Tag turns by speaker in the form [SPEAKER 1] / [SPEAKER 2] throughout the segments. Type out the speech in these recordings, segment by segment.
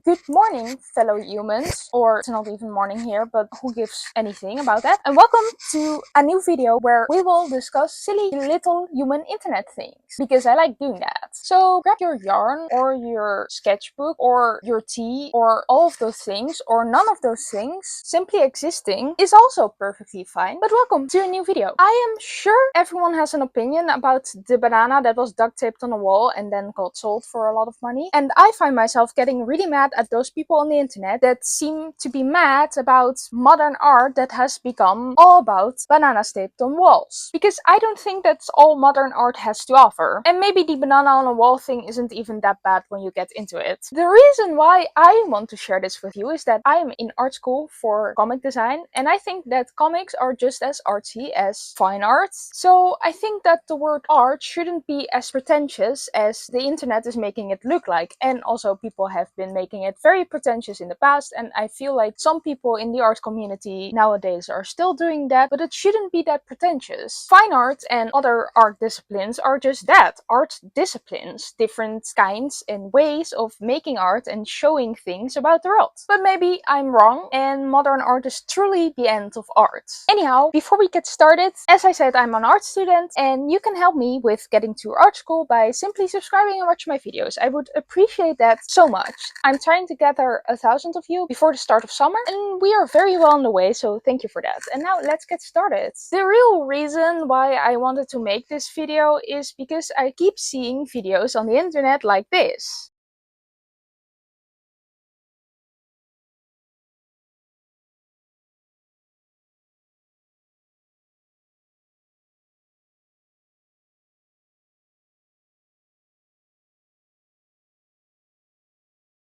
[SPEAKER 1] Good morning, fellow humans, or it's not even morning here, but who gives anything about that? And welcome to a new video where we will discuss silly little human internet things, because I like doing that. So grab your yarn or your sketchbook or your tea or all of those things or none of those things. Simply existing is also perfectly fine, but welcome to a new video. I am sure everyone has an opinion about the banana that was duct taped on a wall and then got sold for a lot of money, and I find myself getting really mad at those people on the internet that seem to be mad about modern art that has become all about bananas taped on walls. Because I don't think that's all modern art has to offer. And maybe the banana on a wall thing isn't even that bad when you get into it. The reason why I want to share this with you is that I am in art school for comic design, and I think that comics are just as artsy as fine art. So I think that the word art shouldn't be as pretentious as the internet is making it look like. And also people have been making it very pretentious in the past, and I feel like some people in the art community nowadays are still doing that, but it shouldn't be that pretentious. Fine art and other art disciplines are just that, art disciplines, different kinds and ways of making art and showing things about the world. But maybe I'm wrong and modern art is truly the end of art. Anyhow, before we get started, as I said, I'm an art student and you can help me with getting to art school by simply subscribing and watching my videos. I would appreciate that so much. I'm trying to gather 1,000 of you before the start of summer, and we are very well on the way, so thank you for that. And now let's get started. The real reason why I wanted to make this video is because I keep seeing videos on the internet like this.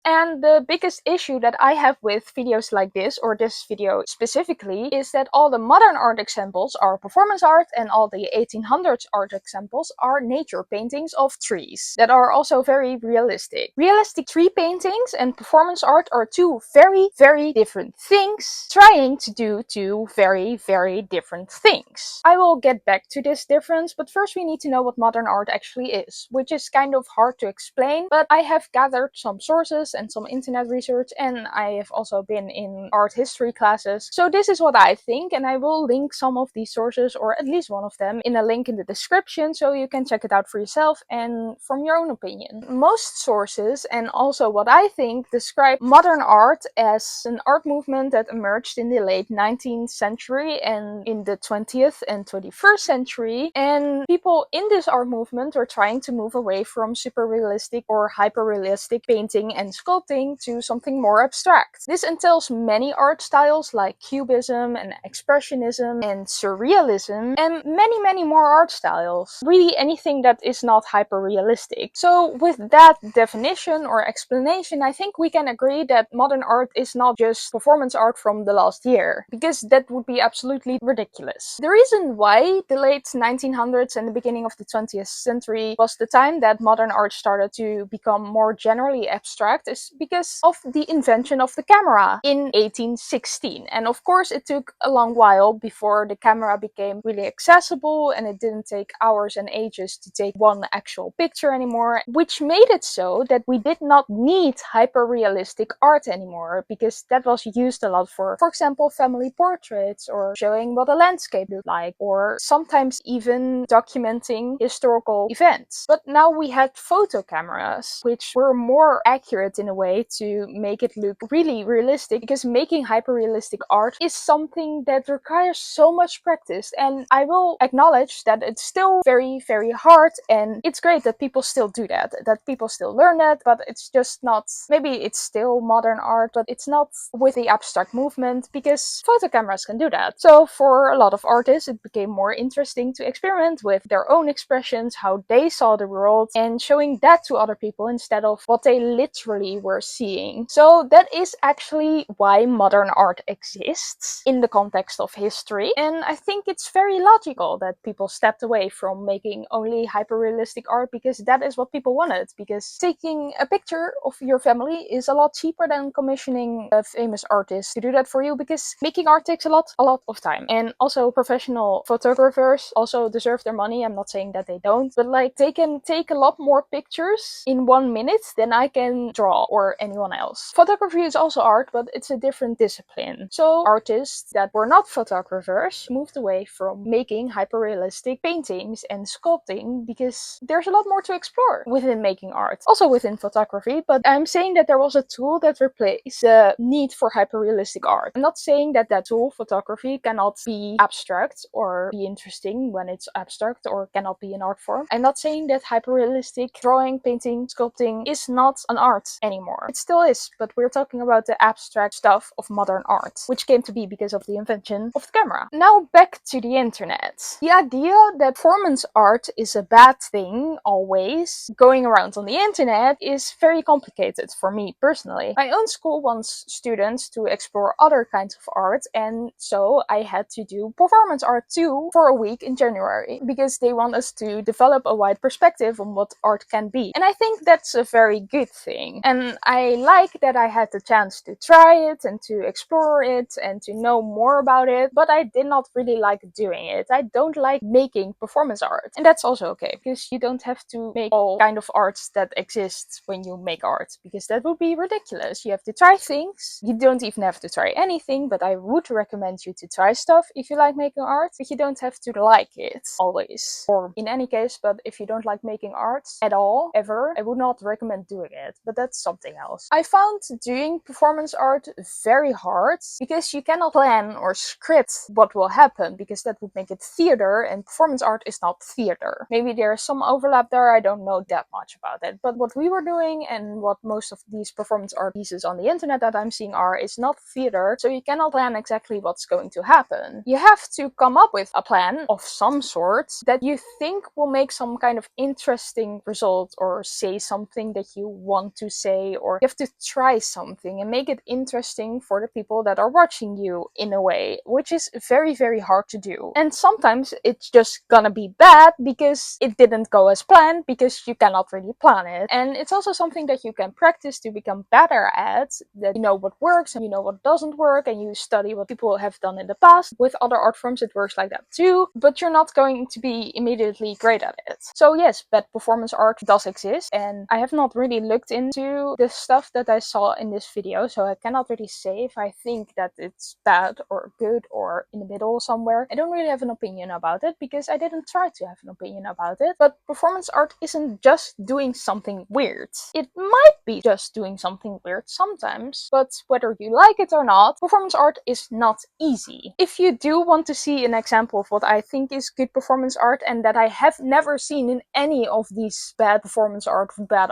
[SPEAKER 1] And the biggest issue that I have with videos like this, or this video specifically, is that all the modern art examples are performance art and all the 1800s art examples are nature paintings of trees that are also very realistic. Realistic tree paintings and performance art are two very, very different things trying to do two very, very different things. I will get back to this difference, but first we need to know what modern art actually is, which is kind of hard to explain, but I have gathered some sources and some internet research, and I have also been in art history classes. So this is what I think, and I will link some of these sources, or at least one of them, in a link in the description so you can check it out for yourself and from your own opinion. Most sources, and also what I think, describe modern art as an art movement that emerged in the late 19th century and in the 20th and 21st century, and people in this art movement were trying to move away from super realistic or hyper realistic painting and sculpting to something more abstract. This entails many art styles like Cubism and Expressionism and Surrealism and many more art styles. Really anything that is not hyper-realistic. So with that definition or explanation, I think we can agree that modern art is not just performance art from the last year, because that would be absolutely ridiculous. The reason why the late 1900s and the beginning of the 20th century was the time that modern art started to become more generally abstract is because of the invention of the camera in 1816. And of course it took a long while before the camera became really accessible, and it didn't take hours and ages to take one actual picture anymore, which made it so that we did not need hyper-realistic art anymore, because that was used a lot for example, family portraits or showing what a landscape looked like, or sometimes even documenting historical events. But now we had photo cameras, which were more accurate in a way to make it look really realistic, because making hyper-realistic art is something that requires so much practice, and I will acknowledge that it's still very, very hard, and it's great that people still do that people still learn that, but it's just not, maybe it's still modern art, but it's not with the abstract movement, because photo cameras can do that. So for a lot of artists it became more interesting to experiment with their own expressions, how they saw the world, and showing that to other people instead of what they literally were seeing. So that is actually why modern art exists in the context of history, and I think it's very logical that people stepped away from making only hyper-realistic art, because that is what people wanted, because taking a picture of your family is a lot cheaper than commissioning a famous artist to do that for you, because making art takes a lot of time. And also professional photographers also deserve their money. I'm not saying that they don't, but like they can take a lot more pictures in 1 minute than I can draw. saw or anyone else. Photography is also art, but it's a different discipline. So artists that were not photographers moved away from making hyper-realistic paintings and sculpting because there's a lot more to explore within making art. Also within photography, but I'm saying that there was a tool that replaced the need for hyper-realistic art. I'm not saying that that tool, photography, cannot be abstract or be interesting when it's abstract or cannot be an art form. I'm not saying that hyper-realistic drawing, painting, sculpting is not an art anymore. It still is, but we're talking about the abstract stuff of modern art, which came to be because of the invention of the camera. Now back to the internet. The idea that performance art is a bad thing always going around on the internet is very complicated for me personally. My own school wants students to explore other kinds of art, and so I had to do performance art too for a week in January because they want us to develop a wide perspective on what art can be. And I think that's a very good thing. And I like that I had the chance to try it and to explore it and to know more about it, but I did not really like doing it. I don't like making performance art. And that's also okay, because you don't have to make all kind of arts that exist when you make art, because that would be ridiculous. You have to try things. You don't even have to try anything, but I would recommend you to try stuff if you like making art, but you don't have to like it always. Or in any case, but if you don't like making art at all, ever, I would not recommend doing it, but that's something else. I found doing performance art very hard because you cannot plan or script what will happen, because that would make it theater, and performance art is not theater. Maybe there's some overlap there, I don't know that much about it, but what we were doing and what most of these performance art pieces on the internet that I'm seeing are is not theater, so you cannot plan exactly what's going to happen. You have to come up with a plan of some sort that you think will make some kind of interesting result or say something that you want to say, or you have to try something and make it interesting for the people that are watching you in a way, which is very, very hard to do. And sometimes it's just gonna be bad because it didn't go as planned, because you cannot really plan it. And it's also something that you can practice to become better at, that you know what works and you know what doesn't work, and you study what people have done in the past. With other art forms it works like that too, but you're not going to be immediately great at it. So yes, bad performance art does exist, and I have not really looked into the stuff that I saw in this video, so I cannot really say if I think that it's bad or good or in the middle somewhere. I don't really have an opinion about it because I didn't try to have an opinion about it. But performance art isn't just doing something weird. It might be just doing something weird sometimes, but whether you like it or not, performance art is not easy. If you do want to see an example of what I think is good performance art and that I have never seen in any of these bad performance art, bad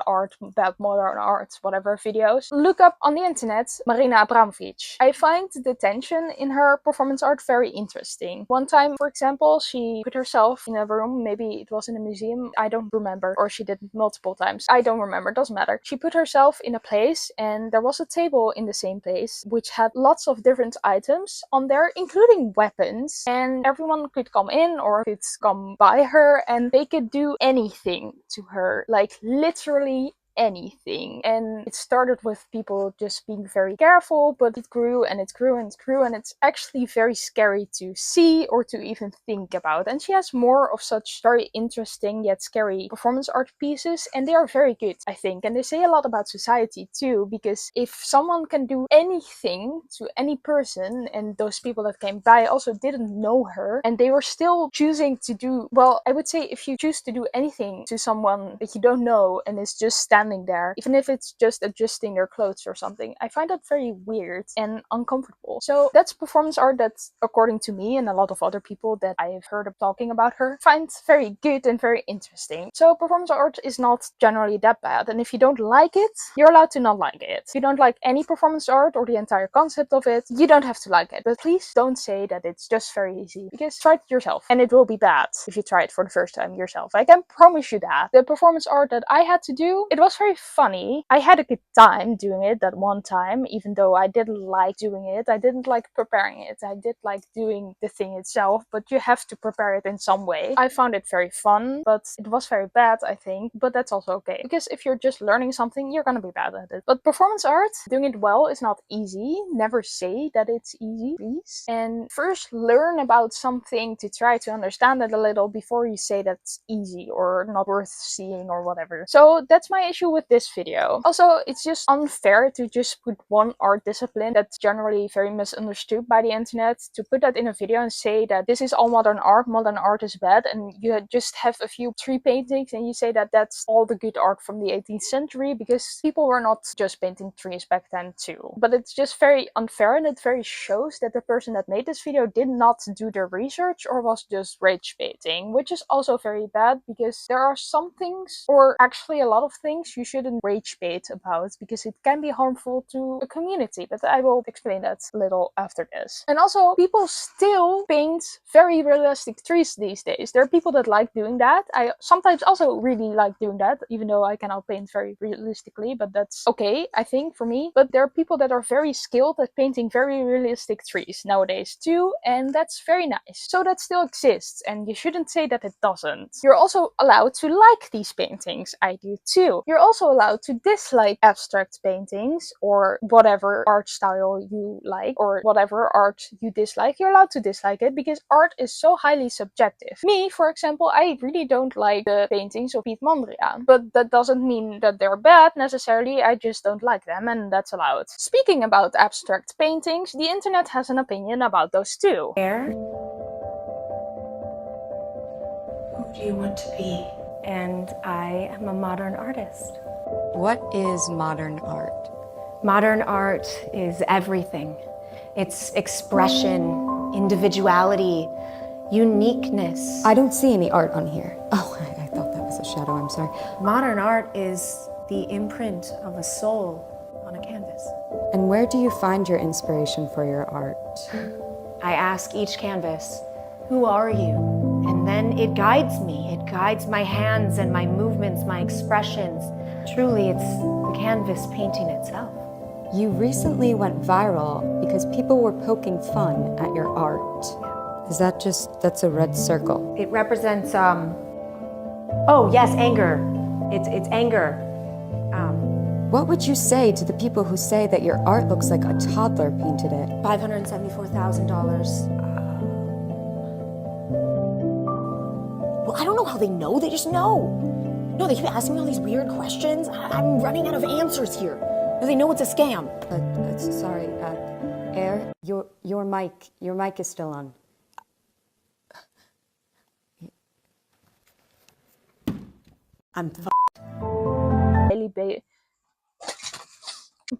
[SPEAKER 1] modern art, whatever videos, look up on the internet Marina Abramovic. I find the tension in her performance art very interesting. One time, for example, she put herself in a room, maybe it was in a museum, I don't remember, or she did it multiple times, I don't remember, doesn't matter. She put herself in a place and there was a table in the same place which had lots of different items on there, including weapons, and everyone could come in or could come by her and they could do anything to her, like literally anything. And it started with people just being very careful, but it grew and it grew and it grew, and it's actually very scary to see or to even think about. And she has more of such very interesting yet scary performance art pieces, and they are very good, I think. And they say a lot about society too, because if someone can do anything to any person, and those people that came by also didn't know her, and they were still choosing to do, well, I would say if you choose to do anything to someone that you don't know and is just standing there, even if it's just adjusting their clothes or something, I find that very weird and uncomfortable. So that's performance art that, according to me and a lot of other people that I've heard of talking about her, find very good and very interesting. So performance art is not generally that bad, and if you don't like it, you're allowed to not like it. If you don't like any performance art or the entire concept of it, you don't have to like it. But please don't say that it's just very easy, because try it yourself and it will be bad if you try it for the first time yourself. I can promise you that. The performance art that I had to do, it was very funny. I had a good time doing it that one time, even though I didn't like doing it. I didn't like preparing it. I did like doing the thing itself, but you have to prepare it in some way. I found it very fun, but it was very bad, I think. But that's also okay, because if you're just learning something, you're gonna be bad at it. But performance art, doing it well is not easy. Never say that it's easy, please. And first learn about something to try to understand it a little before you say that's easy or not worth seeing or whatever. So that's my issue issue with this video. Also, it's just unfair to just put one art discipline that's generally very misunderstood by the internet, to put that in a video and say that this is all modern art is bad, and you just have a few tree paintings and you say that that's all the good art from the 18th century, because people were not just painting trees back then too. But it's just very unfair, and it very shows that the person that made this video did not do their research or was just rage baiting, which is also very bad, because there are some things, or actually a lot of things, you shouldn't rage bait about, because it can be harmful to a community. But I will explain that a little after this. And also, people still paint very realistic trees these days. There are people that like doing that. I sometimes also really like doing that, even though I cannot paint very realistically, but that's okay, I think, for me. But there are people that are very skilled at painting very realistic trees nowadays too, and that's very nice. So that still exists, and you shouldn't say that it doesn't. You're also allowed to like these paintings. I do too. You're also allowed to dislike abstract paintings, or whatever art style you like, or whatever art you dislike. You're allowed to dislike it, because art is so highly subjective. Me, for example, I really don't like the paintings of Piet Mondriaan, but that doesn't mean that they're bad necessarily. I just don't like them, and that's allowed. Speaking about abstract paintings, the internet has an opinion about those too.
[SPEAKER 2] Who do you want to be?
[SPEAKER 3] And I am a modern artist.
[SPEAKER 4] What is modern art?
[SPEAKER 3] Modern art is everything. It's expression, individuality, uniqueness.
[SPEAKER 4] I don't see any art on here. Oh, I thought that was a shadow, I'm sorry.
[SPEAKER 3] Modern art is the imprint of a soul on a canvas.
[SPEAKER 4] And where do you find your inspiration for your art?
[SPEAKER 3] I ask each canvas, who are you? And then it guides me. It guides my hands and my movements, my expressions. Truly, it's the canvas painting itself.
[SPEAKER 4] You recently went viral because people were poking fun at your art. Is that that's a red circle?
[SPEAKER 3] It represents, oh yes, anger. It's anger.
[SPEAKER 4] What would you say to the people who say that your art looks like a toddler painted it?
[SPEAKER 3] $574,000.
[SPEAKER 5] Well, I don't know how they know, they just know. No, they keep asking me all these weird questions. I'm running out of answers here. No, they know it's a scam.
[SPEAKER 4] Sorry, Air, your mic is still on.
[SPEAKER 5] I'm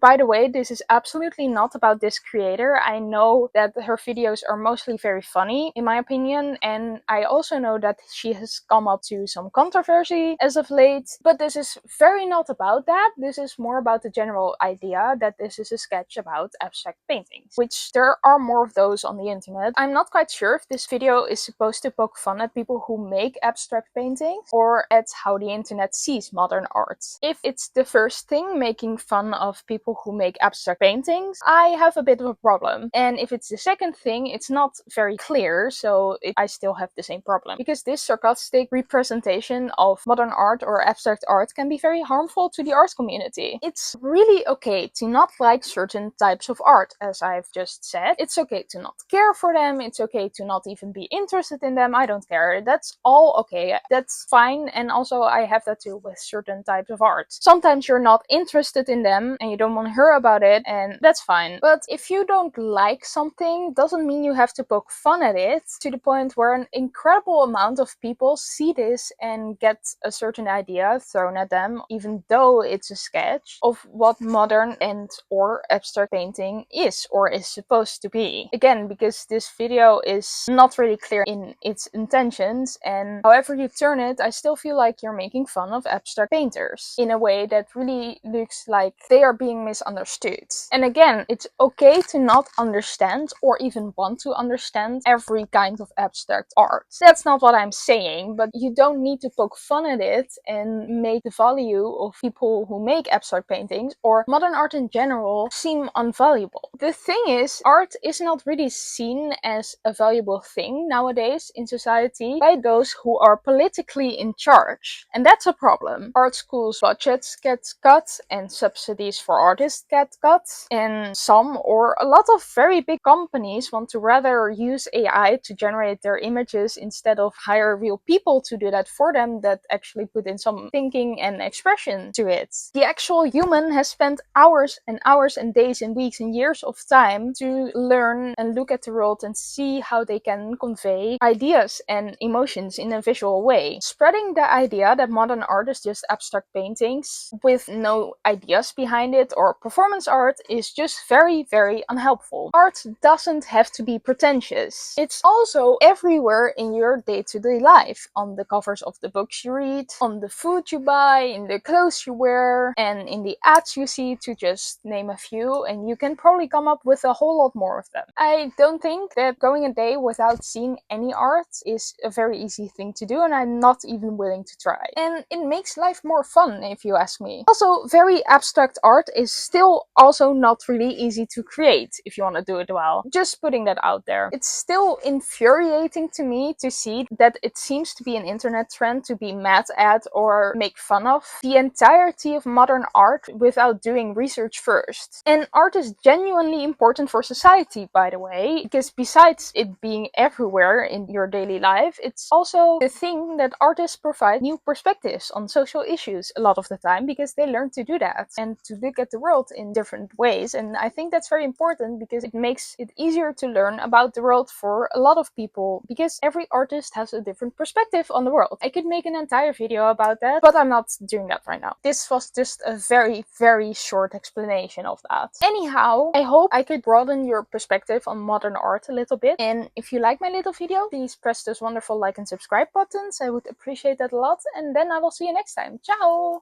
[SPEAKER 1] By the way, this is absolutely not about this creator. I know that her videos are mostly very funny, in my opinion, and I also know that she has come up to some controversy as of late, but this is very not about that. This is more about the general idea that this is a sketch about abstract paintings, which there are more of those on the internet. I'm not quite sure if this video is supposed to poke fun at people who make abstract paintings, or at how the internet sees modern art. If it's the first thing, making fun of people who make abstract paintings, I have a bit of a problem. And if it's the second thing, it's not very clear, so I still have the same problem. Because this sarcastic representation of modern art or abstract art can be very harmful to the art community. It's really okay to not like certain types of art, as I've just said. It's okay to not care for them, it's okay to not even be interested in them, I don't care. That's all okay, that's fine, and also I have that too with certain types of art. Sometimes you're not interested in them, and you don't want to hear about it, and that's fine. But if you don't like something, doesn't mean you have to poke fun at it to the point where an incredible amount of people see this and get a certain idea thrown at them, even though it's a sketch of what modern and or abstract painting is or is supposed to be. Again, because this video is not really clear in its intentions, and however you turn it, I still feel like you're making fun of abstract painters in a way that really looks like they are being misunderstood. And again, it's okay to not understand or even want to understand every kind of abstract art. That's not what I'm saying, but you don't need to poke fun at it and make the value of people who make abstract paintings or modern art in general seem unvaluable. The thing is, art is not really seen as a valuable thing nowadays in society by those who are politically in charge. And that's a problem. Art schools' budgets get cut and subsidies for artists get cut, and some or a lot of very big companies want to rather use AI to generate their images instead of hire real people to do that for them that actually put in some thinking and expression to it. The actual human has spent hours and hours and days and weeks and years of time to learn and look at the world and see how they can convey ideas and emotions in a visual way. Spreading the idea that modern art is just abstract paintings with no ideas behind it or performance art is just very, very unhelpful. Art doesn't have to be pretentious. It's also everywhere in your day-to-day life. On the covers of the books you read, on the food you buy, in the clothes you wear, and in the ads you see, to just name a few, and you can probably come up with a whole lot more of them. I don't think that going a day without seeing any art is a very easy thing to do, and I'm not even willing to try. And it makes life more fun, if you ask me. Also, very abstract art is still also not really easy to create if you want to do it well. Just putting that out there. It's still infuriating to me to see that it seems to be an internet trend to be mad at or make fun of the entirety of modern art without doing research first. And art is genuinely important for society, by the way, because besides it being everywhere in your daily life, it's also the thing that artists provide new perspectives on social issues a lot of the time, because they learn to do that and to look at the world in different ways. And I think that's very important because it makes it easier to learn about the world for a lot of people, because every artist has a different perspective on the world. I could make an entire video about that, but I'm not doing that right now. This was just a very, very short explanation of that. Anyhow, I hope I could broaden your perspective on modern art a little bit. And if you like my little video, please press those wonderful like and subscribe buttons. I would appreciate that a lot. And then I will see you next time. Ciao!